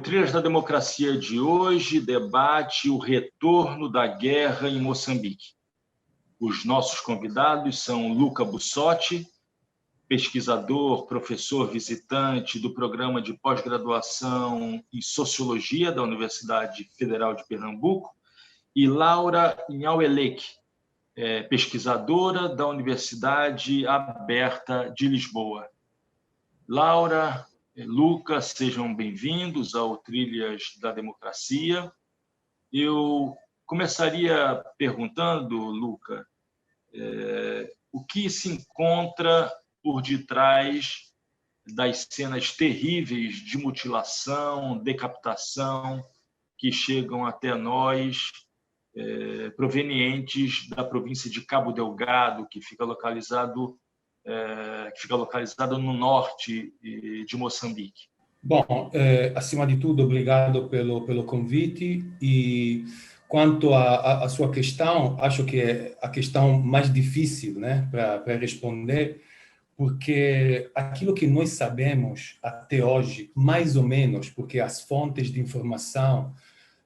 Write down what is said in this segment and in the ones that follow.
Trilhas da Democracia de hoje debate o retorno da guerra em Moçambique. Os nossos convidados são Luca Bussotti, pesquisador, professor visitante do programa de pós-graduação em Sociologia da Universidade Federal de Pernambuco, e Laura Inhauelec, pesquisadora da Universidade Aberta de Lisboa. Laura, Luca, sejam bem-vindos ao Trilhas da Democracia. Eu começaria perguntando, Luca, o que se encontra por detrás das cenas terríveis de mutilação, decapitação, que chegam até nós, provenientes da província de Cabo Delgado, que fica localizado no norte de Moçambique. Bom, acima de tudo, obrigado pelo convite. E quanto à sua questão, acho que é a questão mais difícil, né, para responder, porque aquilo que nós sabemos até hoje, mais ou menos, porque as fontes de informação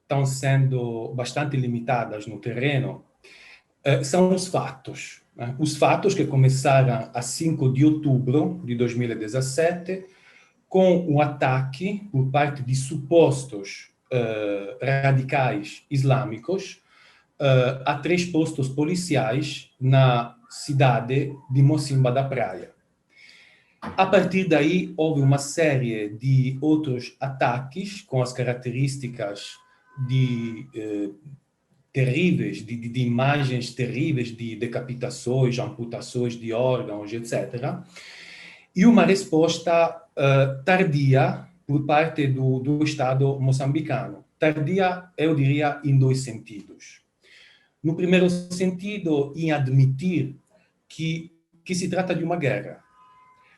estão sendo bastante limitadas no terreno, são os fatos. Né? Os fatos que começaram a 5 de outubro de 2017, com o ataque por parte de supostos radicais islâmicos a 3 postos policiais na cidade de Mocimboa da Praia. A partir daí, houve uma série de outros ataques com as características terríveis, de imagens terríveis de decapitações, amputações de órgãos, etc. E uma resposta tardia por parte do Estado moçambicano. Tardia, eu diria, em 2 sentidos. No primeiro sentido, em admitir que se trata de uma guerra.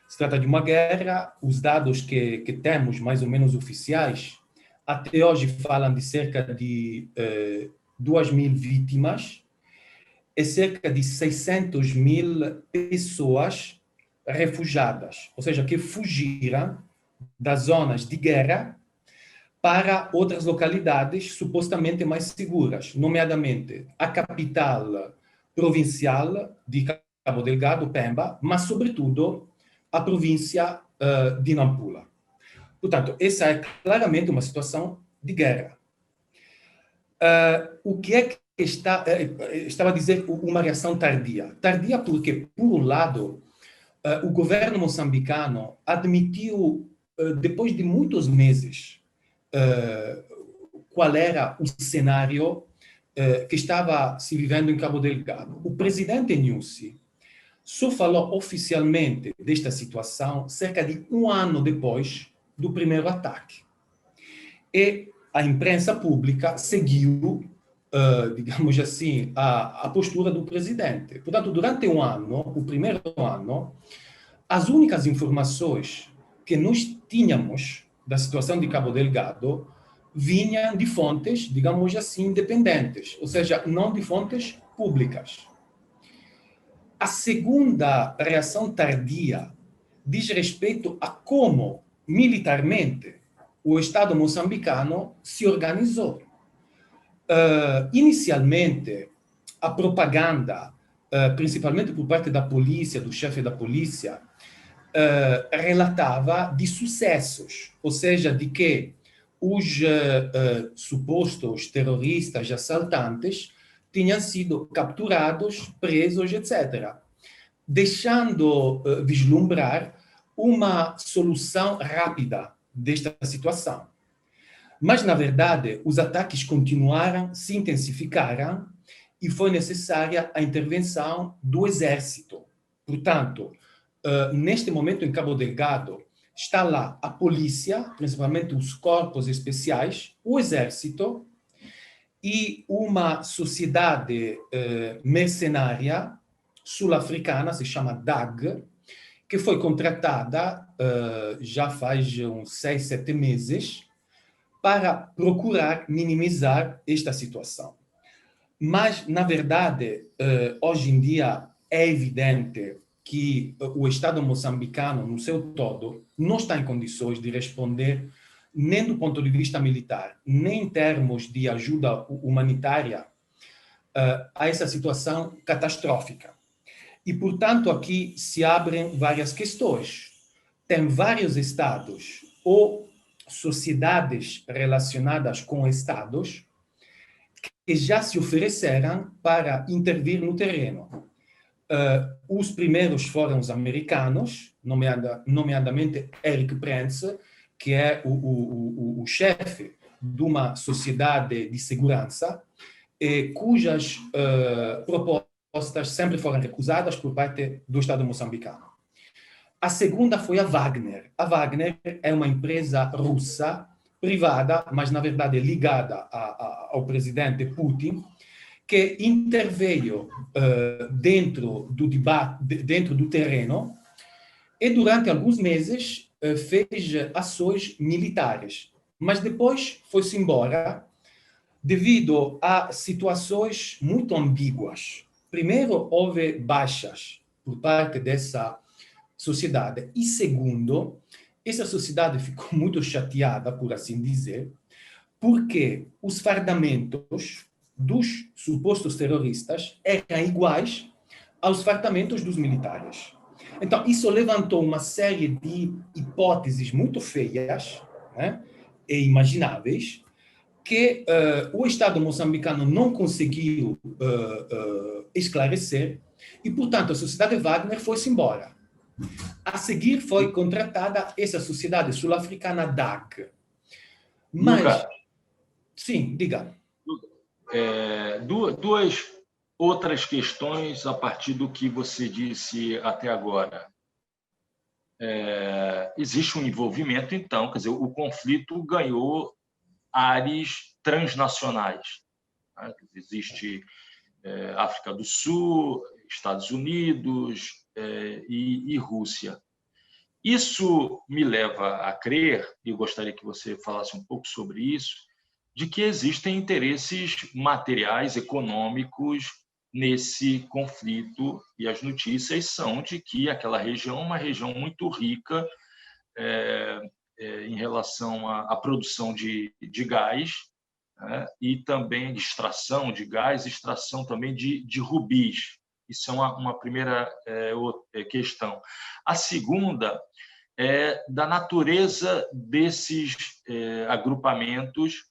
Se trata de uma guerra, os dados que temos, mais ou menos oficiais, até hoje falam de cerca de 2.000 vítimas e cerca de 600.000 pessoas refugiadas, ou seja, que fugiram das zonas de guerra para outras localidades supostamente mais seguras, nomeadamente a capital provincial de Cabo Delgado, Pemba, mas, sobretudo, a província de Nampula. Portanto, essa é claramente uma situação de guerra. O que é que estava a dizer uma reação tardia? Tardia porque, por um lado, o governo moçambicano admitiu, depois de muitos meses, qual era o cenário que estava se vivendo em Cabo Delgado. O presidente Nyusi só falou oficialmente desta situação cerca de 1 ano depois do primeiro ataque. E a imprensa pública seguiu, digamos assim, a postura do presidente. Portanto, durante 1 ano, o primeiro ano, as únicas informações que nós tínhamos da situação de Cabo Delgado vinham de fontes, digamos assim, independentes, ou seja, não de fontes públicas. A segunda reação tardia diz respeito a como, militarmente, o Estado moçambicano se organizou. Inicialmente, a propaganda, principalmente por parte da polícia, do chefe da polícia, relatava de sucessos, ou seja, de que os supostos terroristas assaltantes tinham sido capturados, presos, etc., deixando vislumbrar uma solução rápida desta situação. Mas, na verdade, os ataques continuaram, se intensificaram e foi necessária a intervenção do Exército. Portanto, neste momento em Cabo Delgado, está lá a polícia, principalmente os corpos especiais, o Exército e uma sociedade mercenária sul-africana, se chama DAG, que foi contratada já faz uns 6, 7 meses para procurar minimizar esta situação. Mas, na verdade, hoje em dia é evidente que o Estado moçambicano, no seu todo, não está em condições de responder nem do ponto de vista militar, nem em termos de ajuda humanitária, a essa situação catastrófica. E, portanto, aqui se abrem várias questões. Tem vários estados ou sociedades relacionadas com estados que já se ofereceram para intervir no terreno. Os primeiros foram os americanos, nomeadamente Eric Prince, que é o chefe de uma sociedade de segurança, cujas propostas sempre foram recusadas por parte do Estado moçambicano. A segunda foi a Wagner. A Wagner é uma empresa russa, privada, mas na verdade ligada ao presidente Putin, que interveio dentro do debate, dentro do terreno, e durante alguns meses fez ações militares. Mas depois foi-se embora devido a situações muito ambíguas. Primeiro, houve baixas por parte dessa sociedade. E segundo, essa sociedade ficou muito chateada, por assim dizer, porque os fardamentos dos supostos terroristas eram iguais aos fardamentos dos militares. Então, isso levantou uma série de hipóteses muito feias, né, e imagináveis, que o Estado moçambicano não conseguiu esclarecer e, portanto, a sociedade Wagner foi-se embora. A seguir foi contratada essa sociedade sul-africana DAC. Mas, Luca, sim, diga. duas outras questões a partir do que você disse até agora. Existe um envolvimento, então, quer dizer, o conflito ganhou áreas transnacionais. Né? Existe África do Sul, Estados Unidos e Rússia. Isso me leva a crer, e gostaria que você falasse um pouco sobre isso, de que existem interesses materiais, econômicos nesse conflito, e as notícias são de que aquela região é uma região muito rica em relação à produção de gás, né? E também de extração de gás, extração também de rubis. Isso é uma primeira questão. A segunda é da natureza desses agrupamentos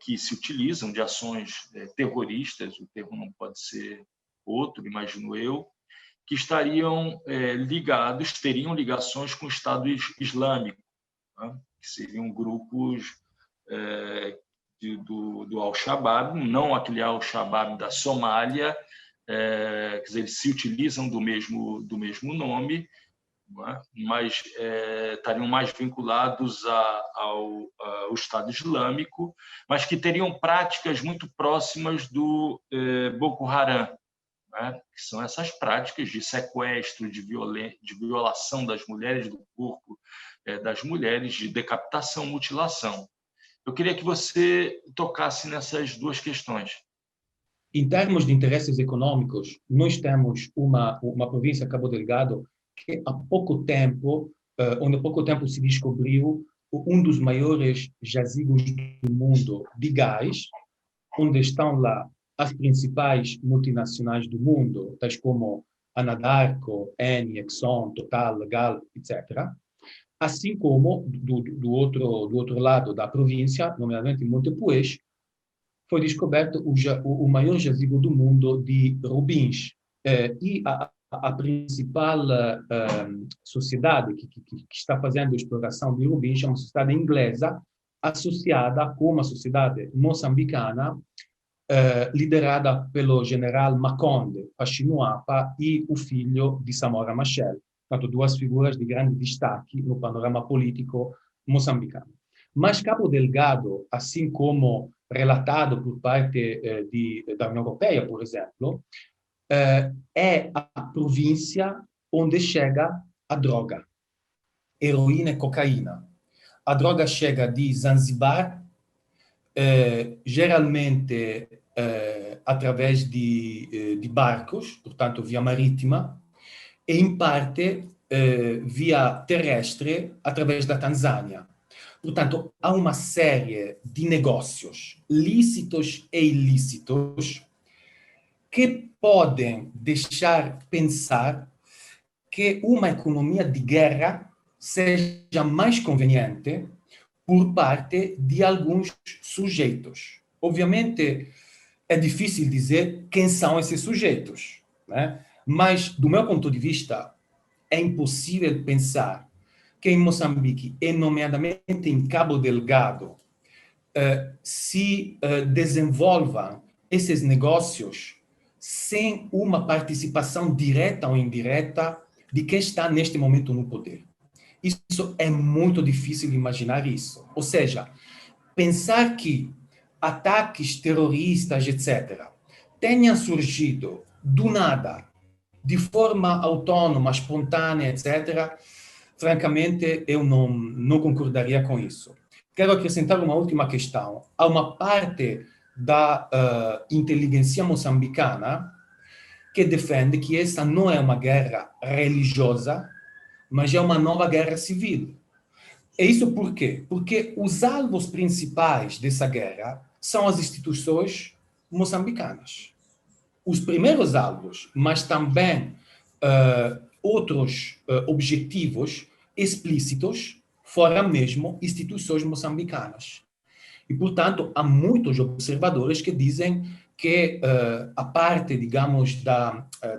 que se utilizam de ações terroristas, o termo não pode ser outro, imagino eu, que estariam teriam ligações com o Estado Islâmico, né? Que seriam grupos do Al-Shabaab, não aquele Al-Shabaab da Somália, quer dizer, eles se utilizam do mesmo nome, né? Mas estariam mais vinculados ao Estado Islâmico, mas que teriam práticas muito próximas do Boko Haram, né? Que são essas práticas de sequestro, de violação das mulheres, do corpo das mulheres, de decapitação, mutilação. Eu queria que você tocasse nessas duas questões. Em termos de interesses econômicos, nós temos uma província, Cabo Delgado, que há pouco tempo, onde há pouco tempo se descobriu um dos maiores jazigos do mundo de gás, onde estão lá as principais multinacionais do mundo, tais como Anadarko, Eni, Exxon, Total, Galp, etc. Assim como, do outro lado da província, nomeadamente em Montepuez, foi descoberto o maior jazigo do mundo de rubins. E a principal sociedade que está fazendo a exploração de rubins é uma sociedade inglesa associada com uma sociedade moçambicana liderada pelo general Maconde Pachimuapa e o filho de Samora Machel. Portanto, duas figuras de grande destaque no panorama político moçambicano. Mas Cabo Delgado, assim como relatado por parte da União Europeia, por exemplo, é a província onde chega a droga, heroína e cocaína. A droga chega de Zanzibar, geralmente através de barcos, portanto via marítima, e em parte via terrestre através da Tanzânia. Portanto, há uma série de negócios lícitos e ilícitos que podem deixar pensar que uma economia de guerra seja mais conveniente por parte de alguns sujeitos. Obviamente, é difícil dizer quem são esses sujeitos, né? Mas, do meu ponto de vista, é impossível pensar que em Moçambique, e nomeadamente em Cabo Delgado, se desenvolvam esses negócios sem uma participação direta ou indireta de quem está neste momento no poder. Isso é muito difícil de imaginar isso. Ou seja, pensar que ataques terroristas, etc., tenham surgido do nada, de forma autônoma, espontânea, etc., francamente, eu não concordaria com isso. Quero acrescentar uma última questão. Há uma parte da inteligência moçambicana que defende que essa não é uma guerra religiosa, mas é uma nova guerra civil. E isso por quê? Porque os alvos principais dessa guerra são as instituições moçambicanas. Os primeiros alvos, mas também outros objetivos explícitos foram mesmo instituições moçambicanas. E, portanto, há muitos observadores que dizem que a parte, digamos,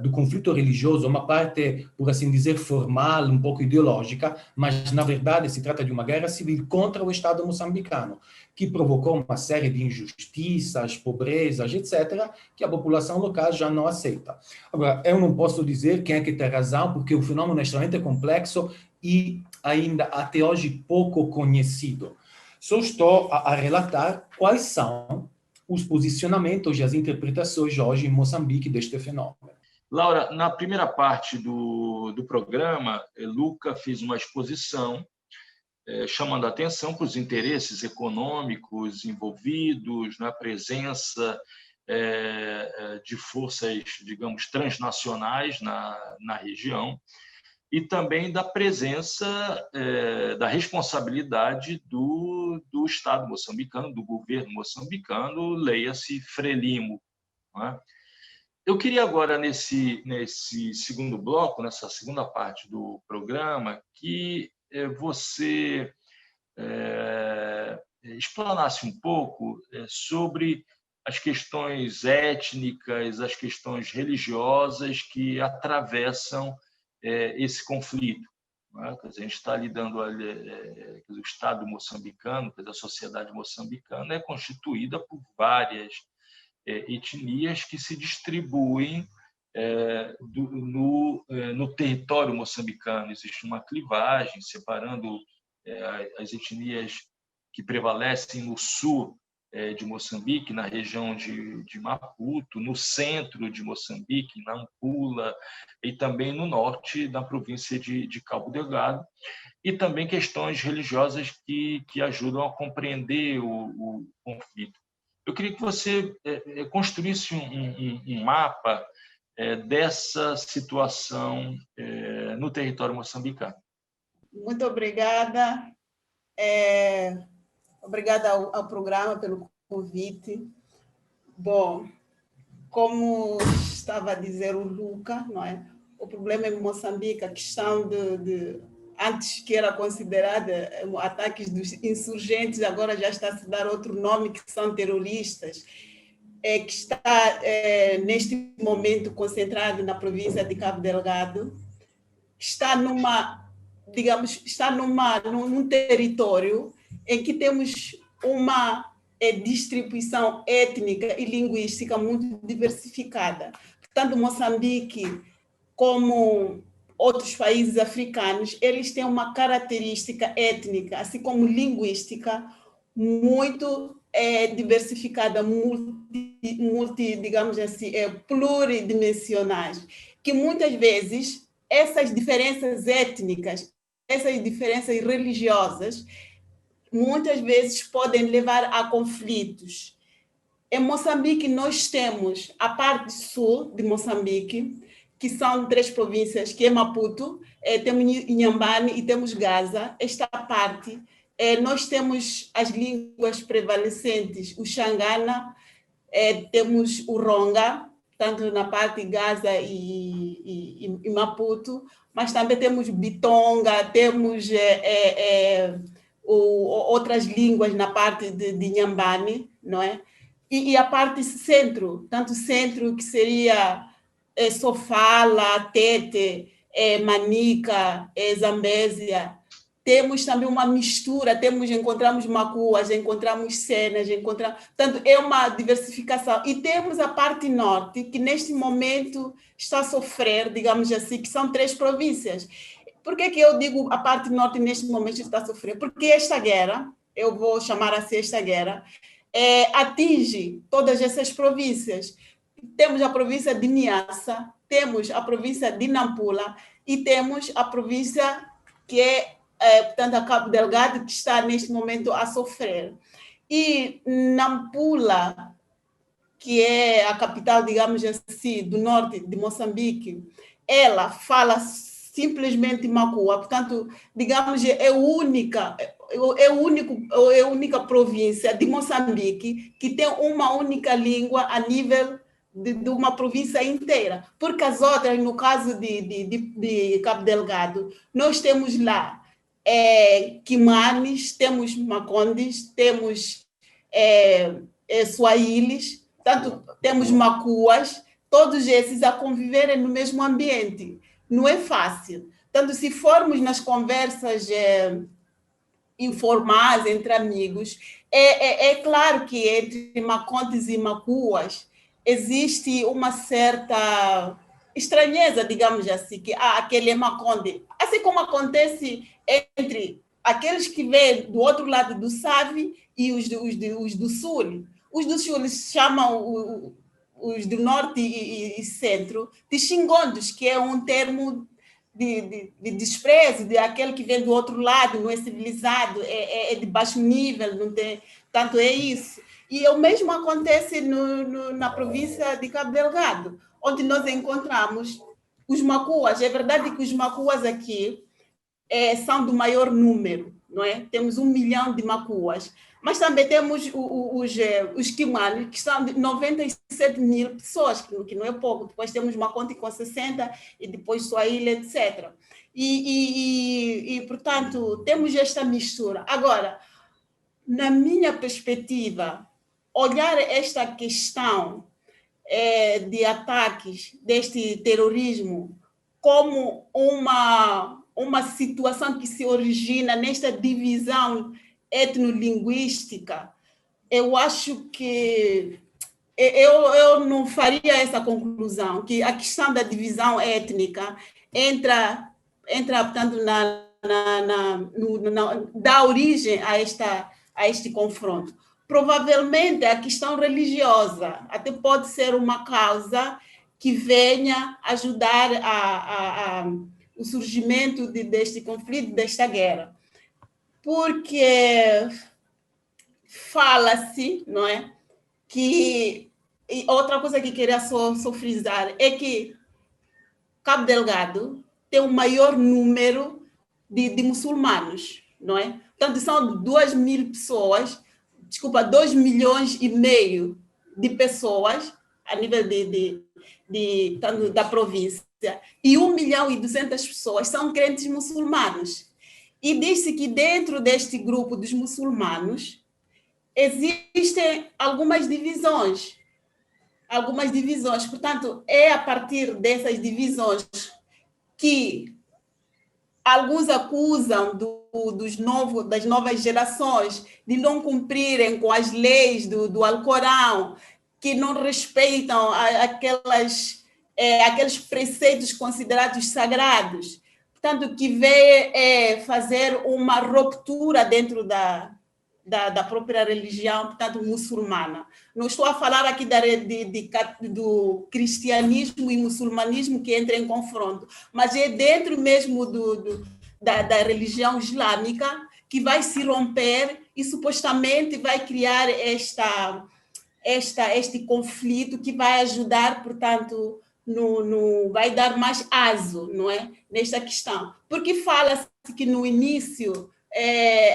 do conflito religioso, uma parte, por assim dizer, formal, um pouco ideológica, mas, na verdade, se trata de uma guerra civil contra o Estado moçambicano, que provocou uma série de injustiças, pobrezas, etc., que a população local já não aceita. Agora, eu não posso dizer quem é que tem razão, porque o fenômeno é extremamente complexo e ainda, até hoje, pouco conhecido. Só estou a relatar quais são os posicionamentos e as interpretações hoje em Moçambique deste fenômeno. Laura, na primeira parte do programa, Luca fez uma exposição chamando a atenção para os interesses econômicos envolvidos na presença de forças, digamos, transnacionais na região, e também da presença, da responsabilidade do Estado moçambicano, do governo moçambicano, leia-se Frelimo. Não é? Eu queria agora, nesse segundo bloco, nessa segunda parte do programa, que você explanasse um pouco sobre as questões étnicas, as questões religiosas que atravessam esse conflito. Né? A gente está lidando, o Estado moçambicano, a sociedade moçambicana é constituída por várias etnias que se distribuem no território moçambicano. Existe uma clivagem separando as etnias que prevalecem no sul de Moçambique, na região de Maputo, no centro de Moçambique, na Nampula, e também no norte da província de Cabo Delgado, e também questões religiosas que ajudam a compreender o conflito. Eu queria que você construísse um mapa dessa situação no território moçambicano. Muito obrigada. Obrigada ao programa pelo convite. Bom, como estava a dizer o Luca, não é? O problema em Moçambique, a questão antes que era considerada ataques dos insurgentes, agora já está a se dar outro nome, que são terroristas, que está neste momento concentrado na província de Cabo Delgado, está num território em que temos uma distribuição étnica e linguística muito diversificada. Tanto Moçambique como outros países africanos, eles têm uma característica étnica, assim como linguística, muito diversificada, digamos assim, pluridimensionais, que muitas vezes essas diferenças étnicas, essas diferenças religiosas, muitas vezes podem levar a conflitos. Em Moçambique, nós temos a parte sul de Moçambique, que são 3 províncias, que é Maputo, temos Inhambane e temos Gaza. Esta parte nós temos as línguas prevalecentes, o Xangana, temos o Ronga, tanto na parte de Gaza e Maputo, mas também temos Bitonga, temos outras línguas na parte de Inhambane, não é? E a parte centro, tanto centro que seria Sofala, Tete, Manica, Zambésia. Temos também uma mistura, encontramos macuas, encontramos cenas, portanto, é uma diversificação. E temos a parte norte, que neste momento está a sofrer, digamos assim, que são 3 províncias. Por que eu digo a parte norte neste momento está a sofrer? Porque esta guerra, eu vou chamar assim esta guerra, atinge todas essas províncias. Temos a província de Niassa, temos a província de Nampula e temos a província que portanto, a Cabo Delgado, que está neste momento a sofrer. E Nampula, que é a capital, digamos assim, do norte de Moçambique, ela fala simplesmente Macua, portanto, digamos, é a única província de Moçambique que tem uma única língua a nível de uma província inteira, porque as outras, no caso de Cabo Delgado, nós temos lá Quimanes, temos Macondes, temos Suahilis, tanto temos Macuas, todos esses a conviverem no mesmo ambiente. Não é fácil. Tanto se formos nas conversas informais entre amigos, é claro que entre Macondes e Macuas existe uma certa estranheza, digamos assim, que aquele é Maconde. Assim como acontece entre aqueles que vêm do outro lado do Save e os do Sul. Os do Sul chamam os do Norte e Centro de xingondos, que é um termo de desprezo, de aquele que vem do outro lado, não é civilizado, é de baixo nível, não tem, tanto é isso. E o mesmo acontece na província de Cabo Delgado, onde nós encontramos os macuas. É verdade que os macuas aqui são do maior número, não é? Temos 1 milhão de macuas, mas também temos os quimanes, que são de 97 mil pessoas, que não é pouco. Depois temos Maconde com 60 e depois Swahili, etc. E, portanto, temos esta mistura. Agora, na minha perspectiva, olhar esta questão de ataques, deste terrorismo, como uma situação que se origina nesta divisão etnolinguística, eu acho que eu não faria essa conclusão, que a questão da divisão étnica entra portanto, dá origem a este confronto. Provavelmente a questão religiosa até pode ser uma causa que venha ajudar o surgimento deste conflito, desta guerra. Porque fala-se, não é? Que e outra coisa que queria só frisar é que Cabo Delgado tem o maior número de muçulmanos, não é? Portanto, são 2 milhões e meio de pessoas a nível da província, e 1 milhão e 200 pessoas são crentes muçulmanos. E diz-se que dentro deste grupo dos muçulmanos existem algumas divisões. Portanto, é a partir dessas divisões que alguns acusam das novas gerações de não cumprirem com as leis do Alcorão, que não respeitam aqueles preceitos considerados sagrados. Portanto, que veio fazer uma ruptura dentro da própria religião, portanto, muçulmana. Não estou a falar aqui do cristianismo e muçulmanismo que entra em confronto, mas é dentro mesmo da religião islâmica que vai se romper e supostamente vai criar este conflito que vai ajudar, portanto, vai dar mais aso, não é? Nesta questão. Porque fala-se que no início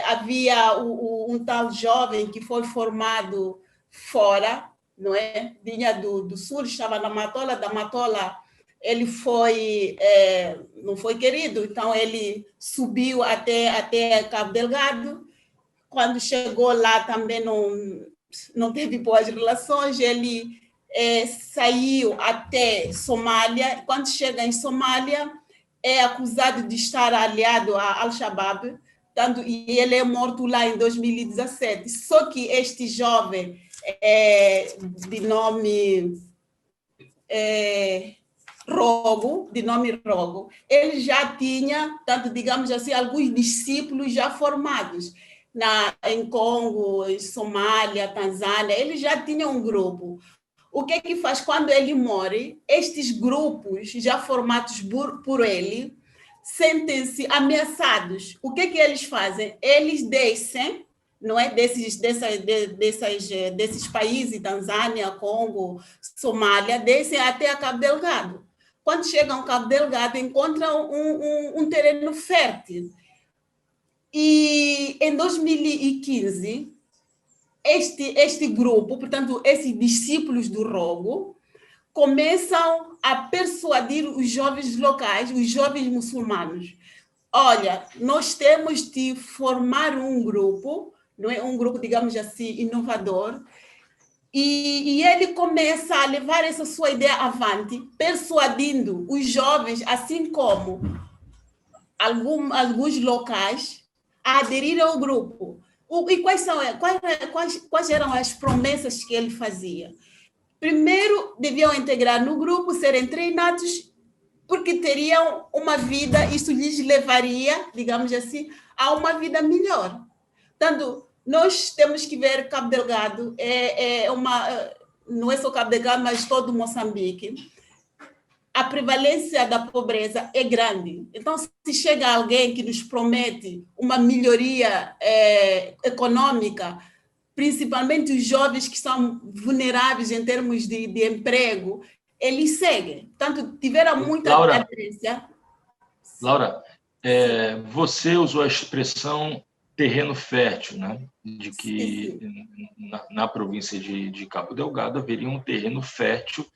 havia um tal jovem que foi formado fora, não é? Vinha do sul, estava na Matola, da Matola ele não foi querido, então ele subiu até Cabo Delgado. Quando chegou lá também não teve boas relações, ele saiu até Somália. Quando chega em Somália, é acusado de estar aliado a Al-Shabaab, e ele é morto lá em 2017. Só que este jovem, de nome Rogo, ele já tinha, digamos assim, alguns discípulos já formados em Congo, em Somália, Tanzânia. Ele já tinha um grupo. O que é que faz quando ele morre? Estes grupos já formados por ele sentem-se ameaçados. O que é que eles fazem? Eles descem, não é, desses países, Tanzânia, Congo, Somália, descem até a Cabo Delgado. Quando chegam a Cabo Delgado, encontram um terreno fértil. E em 2015, este grupo, portanto, esses discípulos do Rogo, começam a persuadir os jovens locais, os jovens muçulmanos. Olha, nós temos de formar um grupo, não é um grupo, digamos assim, inovador, e ele começa a levar essa sua ideia avante, persuadindo os jovens, assim como alguns locais, a aderir ao grupo. E quais eram as promessas que ele fazia? Primeiro, deviam integrar no grupo, serem treinados, porque teriam uma vida, isso lhes levaria, digamos assim, a uma vida melhor. Portanto, nós temos que ver Cabo Delgado, não é só Cabo Delgado, mas todo Moçambique. A prevalência da pobreza é grande. Então, se chega alguém que nos promete uma melhoria econômica, principalmente os jovens que são vulneráveis em termos de emprego, eles seguem. Portanto, tiveram muita aderência. Laura, você usou a expressão terreno fértil, né? De que na província de Cabo Delgado haveria um terreno fértil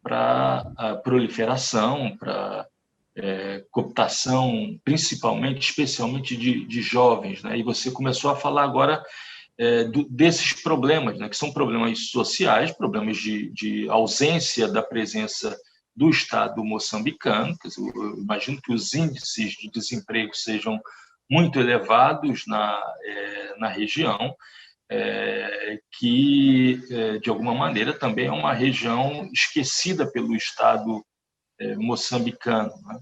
para a proliferação, para cooptação, especialmente de jovens, né? E você começou a falar agora desses problemas, né? Que são problemas sociais, problemas de ausência da presença do Estado moçambicano. Quer dizer, eu imagino que os índices de desemprego sejam muito elevados na região, que, de alguma maneira, também é uma região esquecida pelo Estado moçambicano, né?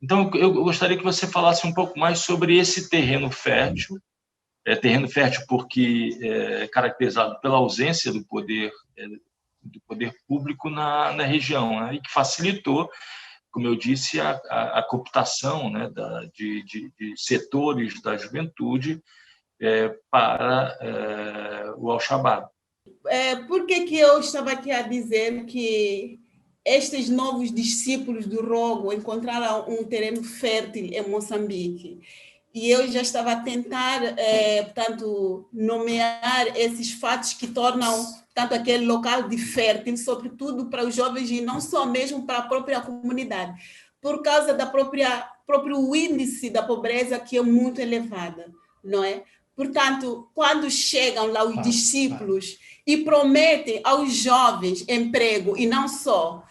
Então, eu gostaria que você falasse um pouco mais sobre esse terreno fértil porque é caracterizado pela ausência do poder público na região, né? E que facilitou, como eu disse, a cooptação, né, de setores da juventude para o Al-Shabaab. Por que eu estava aqui a dizer que estes novos discípulos do Rogo encontraram um terreno fértil em Moçambique? E eu já estava a tentar, portanto, nomear esses fatos que tornam, portanto, aquele local de fértil, sobretudo para os jovens e não só mesmo para a própria comunidade, por causa da próprio índice da pobreza que é muito elevada, não é? Portanto, quando chegam lá os discípulos e prometem aos jovens emprego, e não só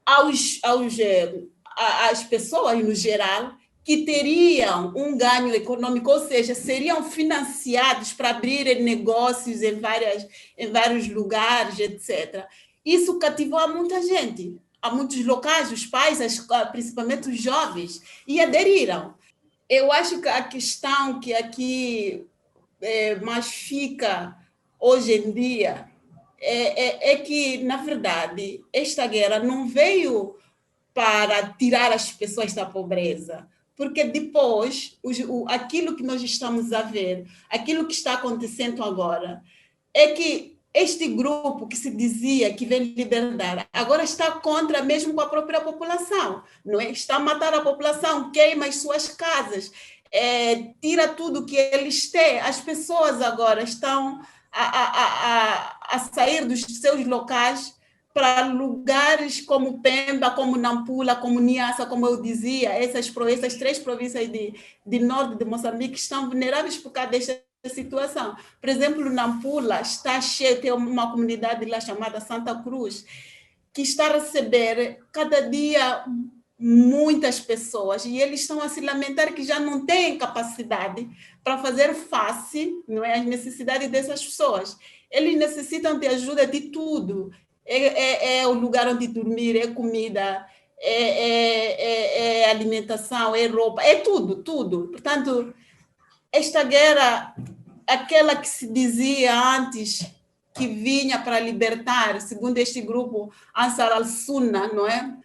às pessoas no geral, que teriam um ganho econômico, ou seja, seriam financiados para abrirem negócios em vários lugares, etc. Isso cativou a muita gente, a muitos locais, os pais, principalmente os jovens, e aderiram. Eu acho que a questão que aqui mais fica hoje em dia é que, na verdade, esta guerra não veio para tirar as pessoas da pobreza, porque depois, aquilo que nós estamos a ver, aquilo que está acontecendo agora, é que este grupo que se dizia que vem libertar, agora está contra mesmo com a própria população, não é? Está a matar a população, queima as suas casas. tira tudo que eles têm. As pessoas agora estão a sair dos seus locais para lugares como Pemba, como Nampula, como Niassa, como eu dizia, essas 3 províncias de norte de Moçambique estão vulneráveis por causa desta situação. Por exemplo, Nampula está cheio, tem uma comunidade lá chamada Santa Cruz, que está a receber cada dia muitas pessoas, e eles estão a se lamentar que já não têm capacidade para fazer face, não é, às necessidades dessas pessoas. Eles necessitam de ajuda de tudo. É o lugar onde dormir, é comida, é alimentação, é roupa, é tudo, tudo. Portanto, esta guerra, aquela que se dizia antes que vinha para libertar, segundo este grupo Ansar al-Sunna, não é?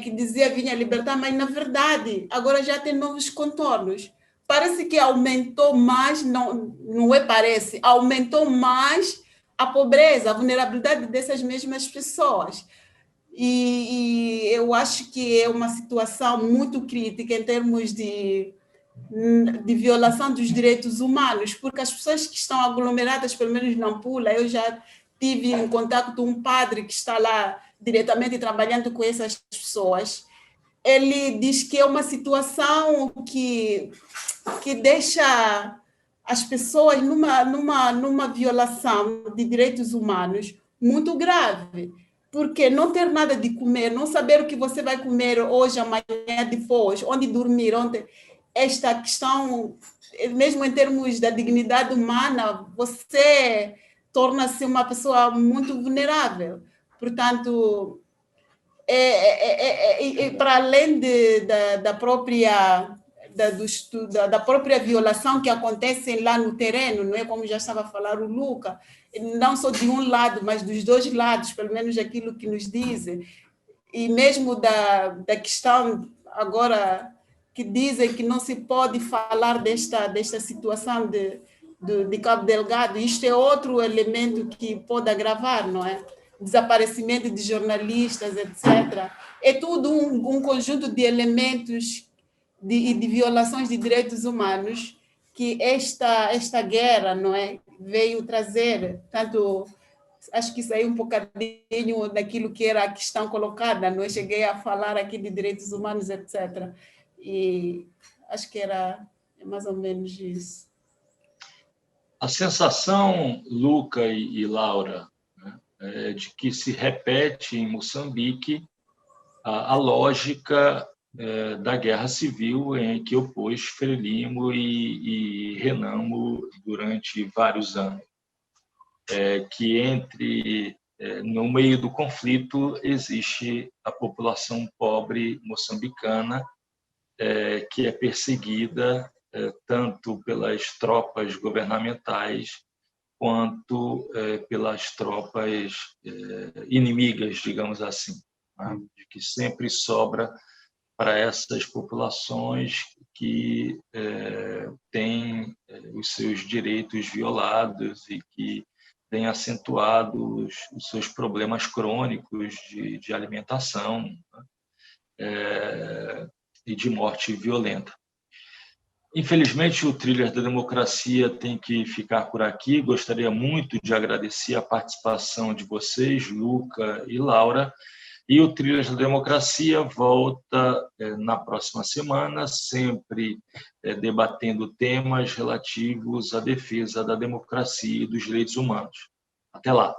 Que dizia vinha libertar, mas na verdade agora já tem novos contornos. Parece que aumentou mais, não é parece, aumentou mais a pobreza, a vulnerabilidade dessas mesmas pessoas. E eu acho que é uma situação muito crítica em termos de violação dos direitos humanos, porque as pessoas que estão aglomeradas, pelo menos na Nampula, eu já tive em contato com um padre que está lá diretamente trabalhando com essas pessoas. Ele diz que é uma situação que deixa as pessoas numa violação de direitos humanos muito grave, porque não ter nada de comer, não saber o que você vai comer hoje, amanhã, depois, onde dormir, esta questão, mesmo em termos da dignidade humana, você torna-se uma pessoa muito vulnerável. Portanto, para além da própria violação que acontece lá no terreno, não é, como já estava a falar o Luca, não só de um lado, mas dos dois lados, pelo menos aquilo que nos dizem, e mesmo da questão agora que dizem que não se pode falar desta situação de Cabo Delgado. Isto é outro elemento que pode agravar, não é? Desaparecimento de jornalistas, etc. É tudo um conjunto de elementos de violações de direitos humanos que esta guerra, não é, veio trazer. Tanto, acho que saiu um bocadinho daquilo que era a questão colocada, não é? Cheguei a falar aqui de direitos humanos, etc. E acho que era mais ou menos isso. A sensação, Luca e Laura, né, é de que se repete em Moçambique a lógica da guerra civil em que opôs Frelimo e Renamo durante vários anos. Que no meio do conflito existe a população pobre moçambicana que é perseguida tanto pelas tropas governamentais quanto pelas tropas inimigas, digamos assim, né? De que sempre sobra para essas populações que têm os seus direitos violados e que têm acentuado os seus problemas crônicos de alimentação, né? E de morte violenta. Infelizmente, o Thriller da Democracia tem que ficar por aqui. Gostaria muito de agradecer a participação de vocês, Luca e Laura. E o Thriller da Democracia volta na próxima semana, sempre debatendo temas relativos à defesa da democracia e dos direitos humanos. Até lá!